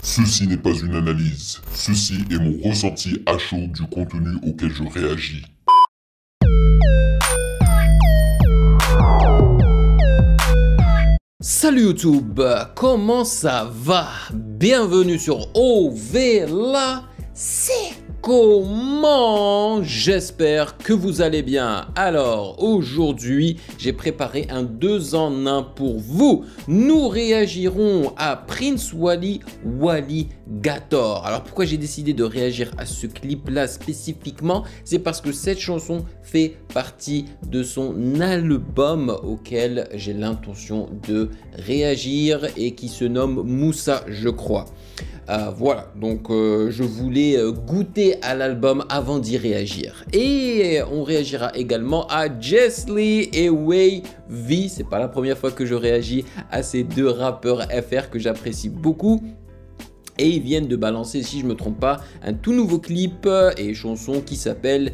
Ceci n'est pas une analyse, ceci est mon ressenti à chaud du contenu auquel je réagis. Salut YouTube, comment ça va? Bienvenue sur OVLA, c'est comment? J'espère que vous allez bien. Alors aujourd'hui, j'ai préparé un 2 en 1 pour vous. Nous réagirons à Prince Wally, Wally Gator. Alors pourquoi j'ai décidé de réagir à ce clip là spécifiquement? C'est parce que cette chanson fait partie de son album auquel j'ai l'intention de réagir et qui se nomme Moussa, je crois. Voilà, donc je voulais goûter à l'album avant d'y réagir. Et on réagira également à Jess Lee et Wavy. C'est pas la première fois que je réagis à ces deux rappeurs FR que j'apprécie beaucoup. Et ils viennent de balancer, si je me trompe pas, un tout nouveau clip et chanson qui s'appelle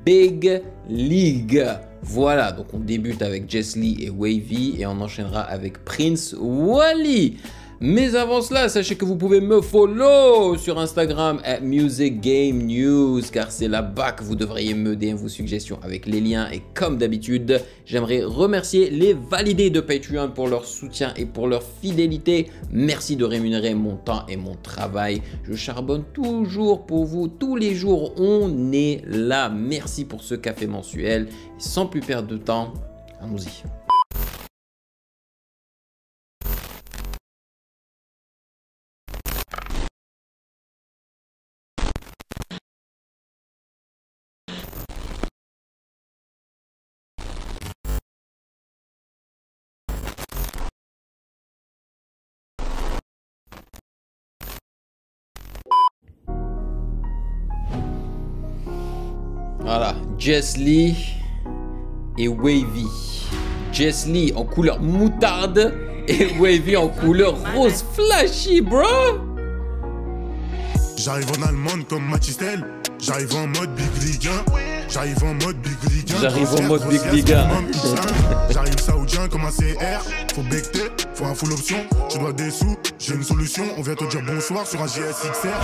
Big League. Voilà, donc on débute avec Jess Lee et Wavy et on enchaînera avec Prince Wally. Mais avant cela, sachez que vous pouvez me follow sur Instagram @musicgamenews car c'est là-bas que vous devriez me donner vos suggestions avec les liens. Et comme d'habitude, j'aimerais remercier les validés de Patreon pour leur soutien et pour leur fidélité. Merci de rémunérer mon temps et mon travail. Je charbonne toujours pour vous, tous les jours on est là. Merci pour ce café mensuel. Et sans plus perdre de temps, allons-y. Voilà, Jess Lee et Wavy. Jess Lee en couleur moutarde et Wavy en couleur rose flashy, bro. J'arrive en Allemagne comme Matistel. J'arrive en mode Big Liga. J'arrive en mode Big Liga. J'arrive en mode Big Liga. J'arrive saoudien comme un CR. Faut becter, faut un full option. Tu dois des sous, j'ai une solution. On vient te dire bonsoir sur un GSXR.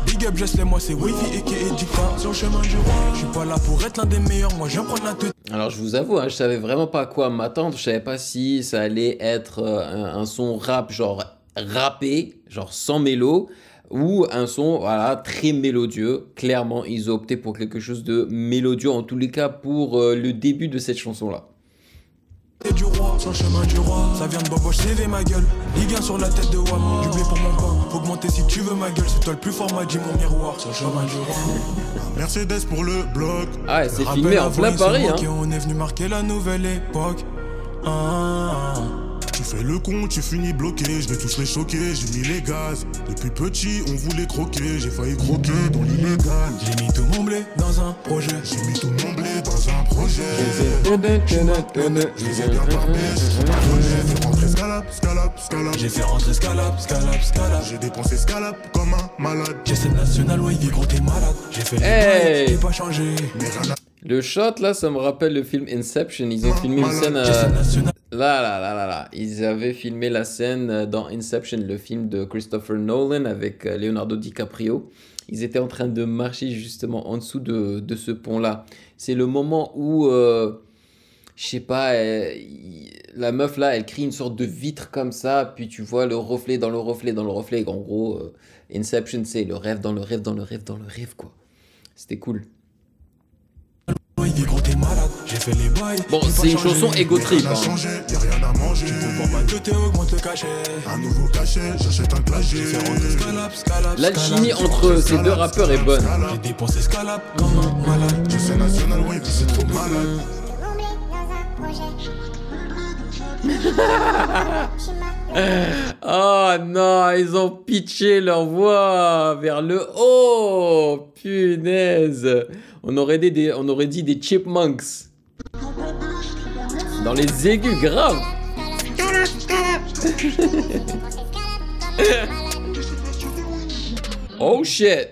Big up, Jess, moi c'est Wavy et qui est Dicta. Sur le chemin du roi. Je suis pas là pour être l'un des meilleurs. Moi je viens prendre la tête. Alors je vous avoue, hein, je savais vraiment pas à quoi m'attendre. Je savais pas si ça allait être un son rap, genre rappé, genre sans mélo, ou un son voilà très mélodieux. Clairement, ils ont opté pour quelque chose de mélodieux, en tous les cas pour le début de cette chanson-là. Du roi, sur le chemin du roi. Ça vient de Boboche, CV ma gueule. Ligue 1 sur la tête de Wam. Du blé pour mon pain. Faut augmenter si tu veux ma gueule. C'est toi le plus fort, m'a dit mon miroir. Sur le chemin du roi. Mercedes pour le bloc. Ah, c'est filmé en plein Paris, hein. On est venu marquer la nouvelle époque. Tu fais le con, tu finis bloqué, je vais tous les choquer, j'ai mis les gaz. Depuis petit, on voulait croquer, j'ai failli croquer dans l'illégal. J'ai mis tout mon blé dans un projet, j'ai mis tout mon blé dans un projet. Je les ai bien parpés, j'ai fait rentrer Scalap. J'ai fait rentrer Scalap. J'ai dépensé Scalap comme un malade. J'ai cette nationale, ouais, il gros, t'es malade. J'ai fait les bails, j'ai pas changé. Le shot là, ça me rappelle le film Inception. Ils ont filmé une scène. Là. Ils avaient filmé la scène dans Inception, le film de Christopher Nolan avec Leonardo DiCaprio. Ils étaient en train de marcher justement en dessous de ce pont-là. C'est le moment où, je sais pas, la meuf là, elle crie une sorte de vitre comme ça, puis tu vois le reflet dans le reflet dans le reflet. En gros, Inception, c'est le rêve dans le rêve dans le rêve dans le rêve, quoi. C'était cool. Bon, c'est une chanson ego trip. Hein. L'alchimie entre ces deux rappeurs est bonne. Oh non, ils ont pitché leur voix vers le haut. Punaise. On aurait dit des chipmunks. Dans les aigus, grave. Oh shit.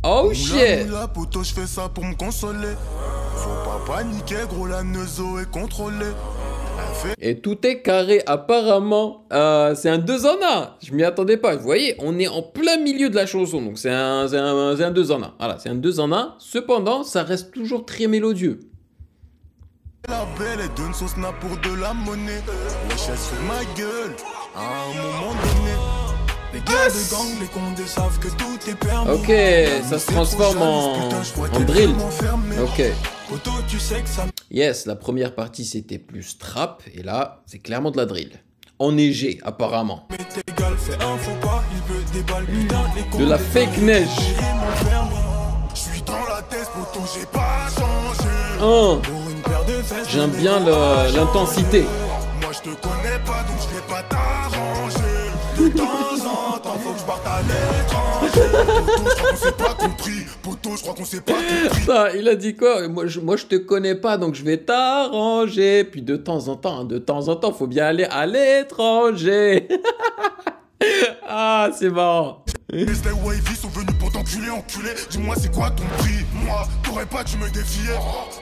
Oh shit. La poto, je fais ça pour me consoler. Faut pas paniquer, gros, la neuzo est contrôlée. Et tout est carré. Apparemment, c'est un 2 en 1. Je m'y attendais pas. Vous voyez, on est en plein milieu de la chanson. Donc c'est un 2 en 1. Voilà, c'est un 2 en 1. Cependant, ça reste toujours très mélodieux. La belle est donne son snap pour de la monnaie. Wesh, elle se fout ma gueule à un moment donné. Les gars de gang, les condés savent que tout est permis. Ok, ça se transforme en drill. Ok. Yes, la première partie c'était plus trap. Et là, c'est clairement de la drill. Enneigé, apparemment. De la fake neige. Oh. J'aime bien l'intensité. Moi je te connais pas donc je vais pas t'arranger. De temps en temps faut que je parte à l'étranger. Poto, je crois qu'on s'est pas compris. Poto, je crois qu'on s'est pas compris. Ça, il a dit quoi? Moi je te connais pas donc je vais t'arranger. Puis de temps en temps, faut bien aller à l'étranger. Ah, c'est marrant. Les wavy sont venus pour t'enculer, enculé. Dis-moi c'est quoi ton prix? Moi, t'aurais pas dû me défier.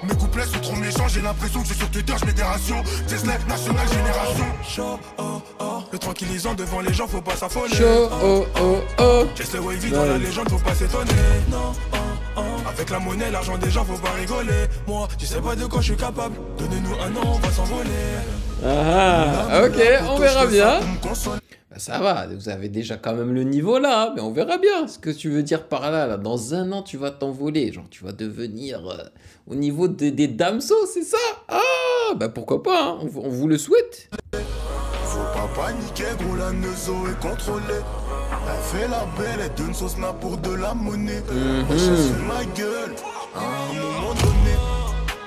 Mes couplets sont trop méchants, j'ai l'impression que sur Twitter je mets des rations. Tesla, nationale génération. Chaud, oh, oh. Le tranquillisant devant les gens, faut pas s'affoler. Chaud, oh, oh, oh. Les wavy dans la légende, faut pas s'étonner. Non, oh, oh. Avec la monnaie, l'argent des gens, faut pas rigoler. Moi, tu sais pas de quoi je suis capable. Donnez-nous un an, on va s'envoler. Ah, ok, on verra bien. Bah ça va, vous avez déjà quand même le niveau là, mais on verra bien ce que tu veux dire par là. Là. Dans un an, tu vas t'envoler, genre tu vas devenir au niveau des damsos, c'est ça? Ah, bah pourquoi pas, hein, on vous le souhaite. Faut pas paniquer, gros, la neuzo est contrôlée. Elle fait la belle, elle donne son snap pour de la monnaie. Je suis ma gueule, à un moment donné.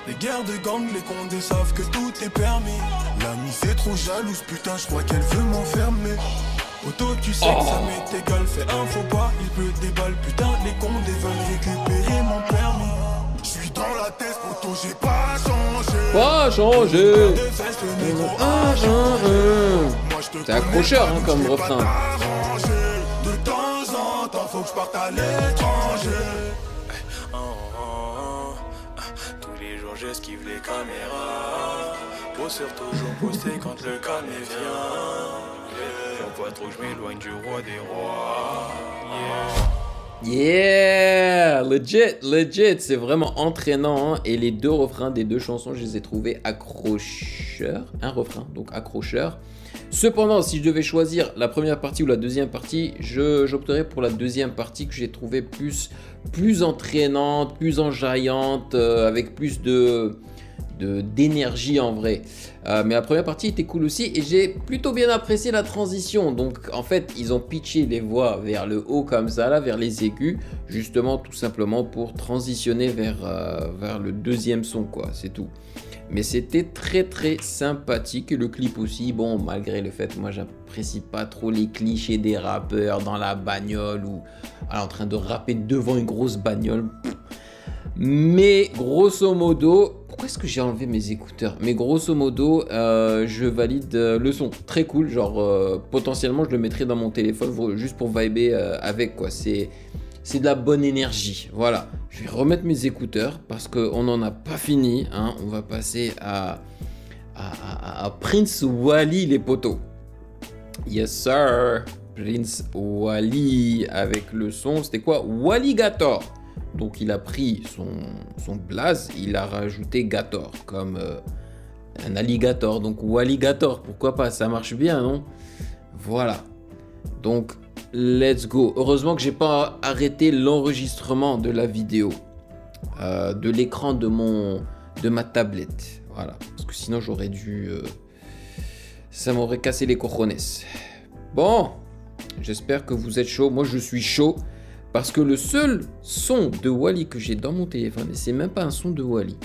Les guerres de gang, les condés savent que tout est permis. L'amie c'est trop jalouse, putain, je crois qu'elle veut m'enfermer. Auto, tu sais que ça m'est égal, fais un faux pas, il pleut des balles, putain, les condés veulent récupérer mon permis. Je suis dans la tête, auto, j'ai pas changé. Pas changé. C'est accrocheur hein, comme refrain. De temps en temps, faut que je parte à l'étranger. J'esquive les caméras. Bosseur toujours posté quand le camé vient. J'en vois trop que je m'éloigne du roi des rois. Yeah, legit, c'est vraiment entraînant. Hein. Et les deux refrains des deux chansons, je les ai trouvés accrocheurs. Un refrain, donc accrocheur. Cependant, si je devais choisir la première partie ou la deuxième partie, j'opterais pour la deuxième partie que j'ai trouvé plus entraînante, plus enjaillante, avec plus d'énergie en vrai. Mais la première partie était cool aussi et j'ai plutôt bien apprécié la transition. Donc en fait, ils ont pitché les voix vers le haut comme ça, là, vers les aigus, justement tout simplement pour transitionner vers le deuxième son, quoi, c'est tout. Mais c'était très très sympathique et le clip aussi, bon malgré le fait moi j'apprécie pas trop les clichés des rappeurs dans la bagnole ou en train de rapper devant une grosse bagnole. Mais grosso modo, pourquoi est-ce que j'ai enlevé mes écouteurs? Mais grosso modo, je valide le son, très cool, genre potentiellement je le mettrais dans mon téléphone juste pour vibrer avec quoi, c'est de la bonne énergie, voilà. Je vais remettre mes écouteurs parce qu'on n'en a pas fini, hein. On va passer à Prince Wally les potos. Yes sir, Prince Wally avec le son, c'était quoi? Walligator. Donc il a pris son blaze, il a rajouté Gator comme un alligator, donc Walligator, pourquoi pas, ça marche bien non? Voilà, donc let's go. Heureusement que j'ai pas arrêté l'enregistrement de la vidéo, de l'écran de ma tablette, voilà, parce que sinon j'aurais dû, ça m'aurait cassé les cojones. Bon, j'espère que vous êtes chaud, moi je suis chaud. Parce que le seul son de Wally que j'ai dans mon téléphone, et c'est même pas un son de Wally,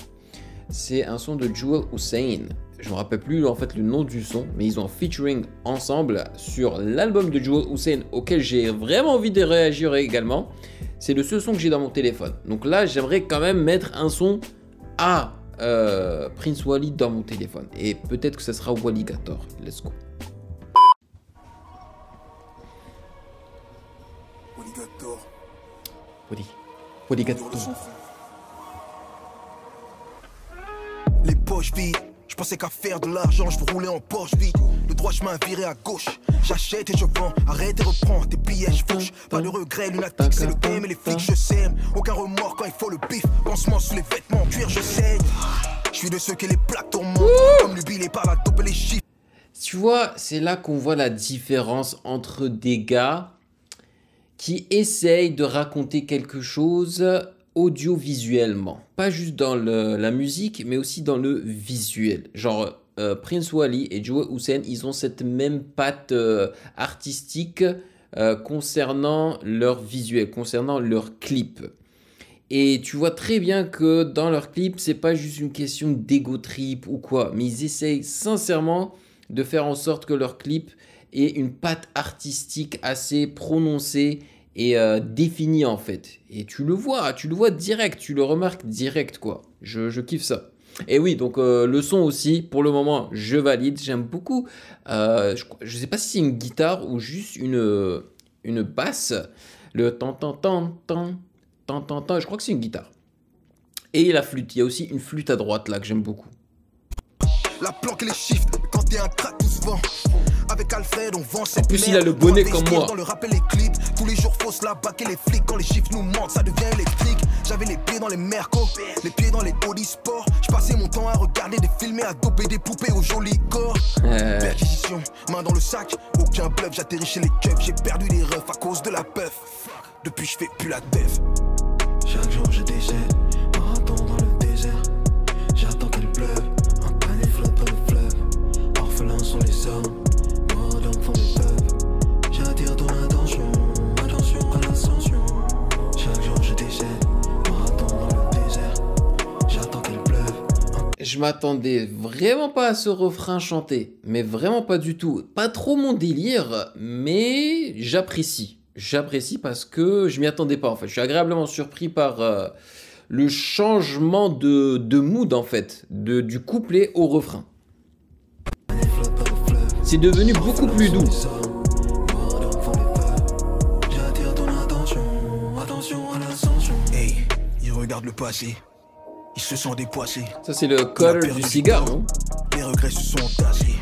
c'est un son de Jewel Hussein. Je me rappelle plus en fait le nom du son, mais ils ont featuring ensemble sur l'album de Jewel Hussein auquel j'ai vraiment envie de réagir également. C'est le seul son que j'ai dans mon téléphone. Donc là, j'aimerais quand même mettre un son à Prince Wally dans mon téléphone. Et peut-être que ce sera Walligator. Let's go. Walligator. Les poches vides, Je pensais qu'à faire de l'argent, je veux rouler en Porsche vite. Le droit chemin viré à gauche. J'achète et je vends, arrête et reprends tes billets, je fouche. Pas de regret, lunatique, c'est le game et les flics, je sème. Aucun remords quand il faut le bif. Pansement sous les vêtements en cuir, je saigne. Je suis de ceux qui les plaques tourmentent. Comme l'hubilé par la taupe et les chiffres. Tu vois, c'est là qu'on voit la différence entre des gars qui essayent de raconter quelque chose audiovisuellement. Pas juste dans la musique, mais aussi dans le visuel. Genre, Prince Wally et Joey Hussein, ils ont cette même patte artistique concernant leur visuel, concernant leurs clips. Et tu vois très bien que dans leurs clips, c'est pas juste une question d'ego trip ou quoi, mais ils essayent sincèrement de faire en sorte que leur clip ait une patte artistique assez prononcée et définie en fait. Et tu le vois direct, tu le remarques direct quoi. Je kiffe ça. Et oui, donc le son aussi, pour le moment, je valide. J'aime beaucoup. Je sais pas si c'est une guitare ou juste une basse. Le tan tan tan tan tan tan tan. Je crois que c'est une guitare. Et la flûte. Il y a aussi une flûte à droite là que j'aime beaucoup. La planque et les shifts, quand t'es un crack, tout se vend. Avec Alfred, on vend cette En plus, il a merde. le bonnet comme moi. Dans le rap et les clips, tous les jours, faut se la baquer les flics. Quand les chiffres nous mentent, ça devient électrique. J'avais les pieds dans les mercos, les pieds dans les Audi Sport. J'passais mon temps à regarder des films et à doper des poupées au joli corps. Perquisition, main dans le sac, aucun bluff. J'atterris chez les keufs, j'ai perdu des refs à cause de la puff. Depuis, je fais plus la dev. Chaque jour, je décède, marathon dans le désert. J'attends qu'elle pleuve. Flotte dans le fleuve, orphelins sont les hommes, morts d'enfants des peuples. J'attire ton attention, attention à l'ascension. Chaque jour je décède, marathon dans le désert. J'attends qu'elle pleuve. Je m'attendais vraiment pas à ce refrain chanté, mais vraiment pas du tout. Pas trop mon délire, mais j'apprécie. J'apprécie parce que je m'y attendais pas en fait. Je suis agréablement surpris par le changement de mood en fait, du couplet au refrain. C'est devenu beaucoup plus doux. Hey, ils regardent le passé, ils se sont dépoissés. Ça c'est le color du cigare, non? Les regrets se sont tassés.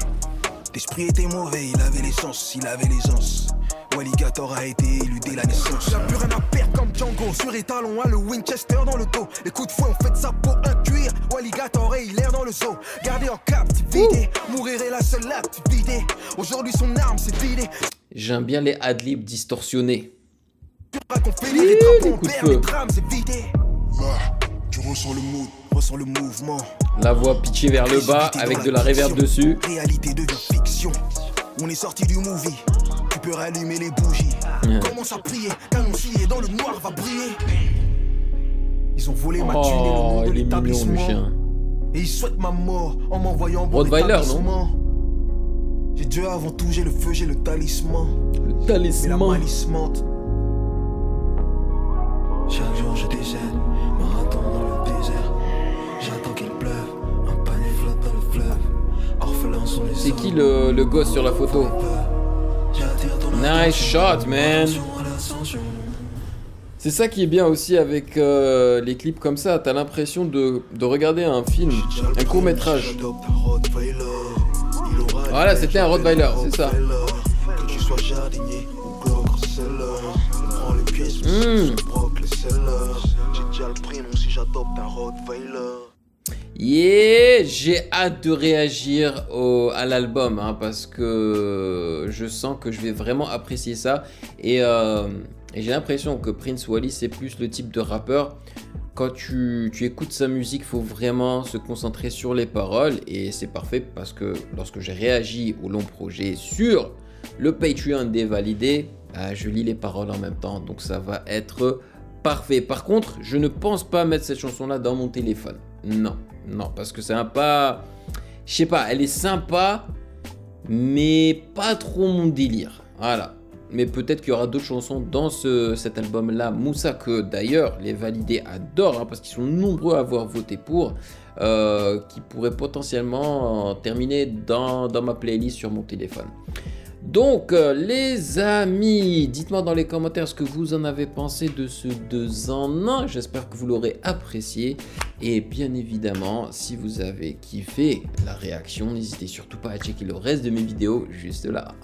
L'esprit était mauvais, il avait l'essence, il avait l'aisance. Walligator a été élu dès la naissance. J'ai plus rien à perdre comme Django. Sur étalon, a le Winchester dans le dos. Les coups de fouet ont fait de sa peau un cuir. Walligator et il erre dans le zoo. Gardé en captivité, mourir est la seule activité. Aujourd'hui son arme s'est vidée. J'aime bien les adlibs distorsionnés. Les coups de feu. Tu ressens le mood, ressens le mouvement. La voix pitchée vers le bas avec de la reverb dessus. Réalité devient fiction. On est sorti du movie. Tu peux rallumer les bougies. Commence à prier, qu'annoncier dans le noir va briller. Ils ont volé ma thune et le nom de il est mignon le l'établissement. chien. Et ils souhaitent ma mort en m'envoyant bon Rottweiler, établissement. J'ai Dieu avant tout, j'ai le feu, j'ai le talisman. Le Mais la talisman. malice mente. Chaque jour je décède, marathon dans le désert. J'attends qu'il pleuve, un panier flotte dans le fleuve. Orphelins sont les C'est hommes, qui le gosse sur la photo? j'attire ton Nice shot, man. attention à l'ascension. C'est ça qui est bien aussi avec les clips comme ça. T'as l'impression de regarder un film, un court métrage. Voilà, c'était un Rottweiler, c'est ça. Que tu sois jardinier ou glock-seller, on prend les pièces, Mm. on broque les sellers. J'ai déjà le prénom si j'adopte un Rottweiler. Yeah, j'ai hâte de réagir à l'album hein, parce que je sens que je vais vraiment apprécier ça et j'ai l'impression que Prince Wally c'est plus le type de rappeur. Quand tu écoutes sa musique, il faut vraiment se concentrer sur les paroles et c'est parfait parce que lorsque j'ai réagi au long projet sur le Patreon des validés, je lis les paroles en même temps donc ça va être parfait. Par contre, je ne pense pas mettre cette chanson là dans mon téléphone. Non, parce que c'est un pas... Je sais pas, elle est sympa, mais pas trop mon délire. Voilà. Mais peut-être qu'il y aura d'autres chansons dans cet album-là. Moussa, que d'ailleurs, les validés adorent, hein, parce qu'ils sont nombreux à avoir voté pour, qui pourrait potentiellement terminer dans ma playlist sur mon téléphone. Donc les amis, dites-moi dans les commentaires ce que vous en avez pensé de ce 2 en 1. J'espère que vous l'aurez apprécié. Et bien évidemment, si vous avez kiffé la réaction, n'hésitez surtout pas à checker le reste de mes vidéos juste là.